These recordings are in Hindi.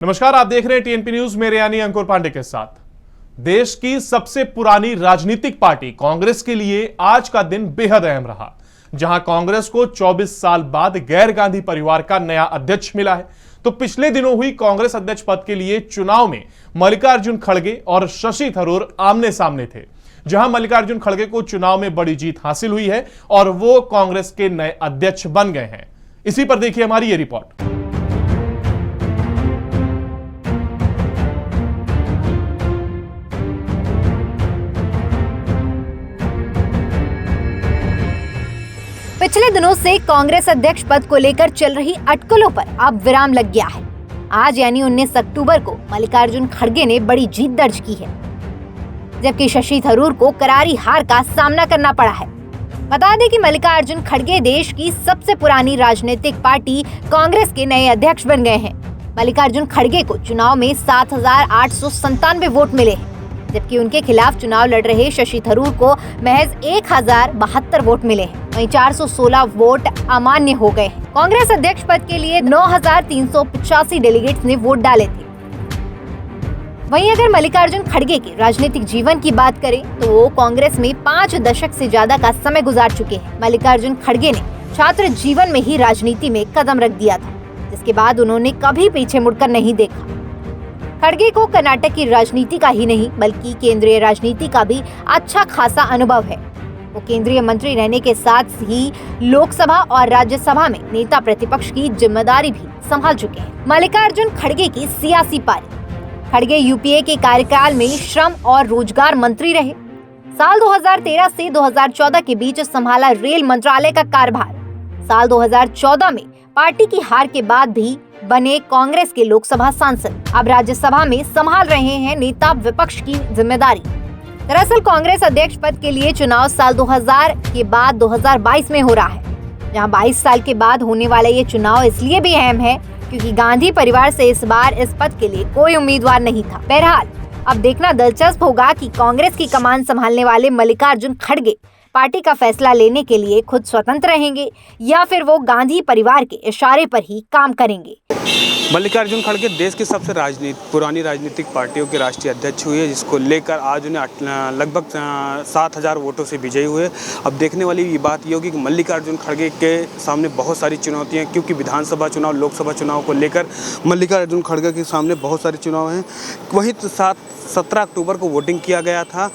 नमस्कार, आप देख रहे हैं टीएनपी न्यूज। मेरे यानी अंकुर पांडे के साथ। देश की सबसे पुरानी राजनीतिक पार्टी कांग्रेस के लिए आज का दिन बेहद अहम रहा, जहां कांग्रेस को 24 साल बाद गैर गांधी परिवार का नया अध्यक्ष मिला है। तो पिछले दिनों हुई कांग्रेस अध्यक्ष पद के लिए चुनाव में मल्लिकार्जुन खड़गे और शशि थरूर आमने सामने थे, जहां मल्लिकार्जुन खड़गे को चुनाव में बड़ी जीत हासिल हुई है और वो कांग्रेस के नए अध्यक्ष बन गए हैं। इसी पर देखिए हमारी ये रिपोर्ट। पिछले दिनों से कांग्रेस अध्यक्ष पद को लेकर चल रही अटकलों पर अब विराम लग गया है। आज यानी 19 अक्टूबर को मल्लिकार्जुन खड़गे ने बड़ी जीत दर्ज की है, जबकि शशि थरूर को करारी हार का सामना करना पड़ा है। बता दें कि मल्लिकार्जुन खड़गे देश की सबसे पुरानी राजनीतिक पार्टी कांग्रेस के नए अध्यक्ष बन गए हैं। मल्लिकार्जुन खड़गे को चुनाव में 7,897 वोट मिले हैं, जबकि उनके खिलाफ चुनाव लड़ रहे शशि थरूर को महज 1,072 वोट मिले हैं। वहीं 416 वोट अमान्य हो गए हैं। कांग्रेस अध्यक्ष पद के लिए 9,385 डेलीगेट्स ने वोट डाले थे। वहीं अगर मल्लिकार्जुन खड़गे के राजनीतिक जीवन की बात करें तो वो कांग्रेस में 5 दशक से ज्यादा का समय गुजार चुके हैं। मल्लिकार्जुन खड़गे ने छात्र जीवन में ही राजनीति में कदम रख दिया था, जिसके बाद उन्होंने कभी पीछे मुड़कर नहीं देखा। खड़गे को कर्नाटक की राजनीति का ही नहीं बल्कि केंद्रीय राजनीति का भी अच्छा खासा अनुभव है। वो केंद्रीय मंत्री रहने के साथ ही लोकसभा और राज्यसभा में नेता प्रतिपक्ष की जिम्मेदारी भी संभाल चुके हैं। मल्लिकार्जुन खड़गे की सियासी पारी। खड़गे यूपीए के कार्यकाल में श्रम और रोजगार मंत्री रहे। साल 2013 से 2014 के बीच संभाला रेल मंत्रालय का कार्यभार। साल 2014 में पार्टी की हार के बाद भी बने कांग्रेस के लोकसभा सांसद। अब राज्यसभा में संभाल रहे हैं नेता विपक्ष की जिम्मेदारी। दरअसल कांग्रेस अध्यक्ष पद के लिए चुनाव साल 2000 के बाद 2022 में हो रहा है, जहां 22 साल के बाद होने वाला ये चुनाव इसलिए भी अहम है क्योंकि गांधी परिवार से इस बार इस पद के लिए कोई उम्मीदवार नहीं था। बहरहाल अब देखना दिलचस्प होगा कि कांग्रेस की कमान संभालने वाले मल्लिकार्जुन खड़गे पार्टी का फैसला लेने के लिए खुद स्वतंत्र रहेंगे या फिर वो गांधी परिवार के इशारे पर ही काम करेंगे। मल्लिकार्जुन खड़गे देश की सबसे पुरानी राजनीतिक पार्टियों के राष्ट्रीय अध्यक्ष हुए, जिसको लेकर आज उन्हें लगभग 7,000 वोटों से विजयी हुए। अब देखने वाली ये बात ये होगी कि मल्लिकार्जुन खड़गे के सामने बहुत सारी चुनौतियां, क्योंकि विधानसभा चुनाव, लोकसभा चुनाव को लेकर मल्लिकार्जुन खड़गे के सामने बहुत सारे चुनाव हैं। वहीं 17 अक्टूबर को वोटिंग किया गया था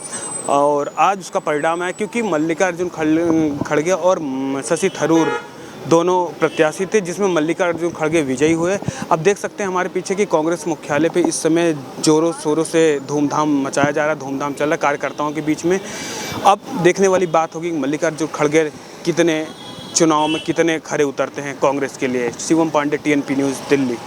और आज उसका परिणाम है, क्योंकि मल्लिकार्जुन खड़गे और शशि थरूर दोनों प्रत्याशी थे, जिसमें मल्लिकार्जुन खड़गे विजयी हुए। अब देख सकते हैं हमारे पीछे कि कांग्रेस मुख्यालय पे इस समय जोरों शोरों से धूमधाम मचाया जा रहा है, धूमधाम चल रहा है कार्यकर्ताओं के बीच में। अब देखने वाली बात होगी कि मल्लिकार्जुन खड़गे कितने चुनाव में कितने खरे उतरते हैं कांग्रेस के लिए। Shivam Pandey, TNP news, Delhi.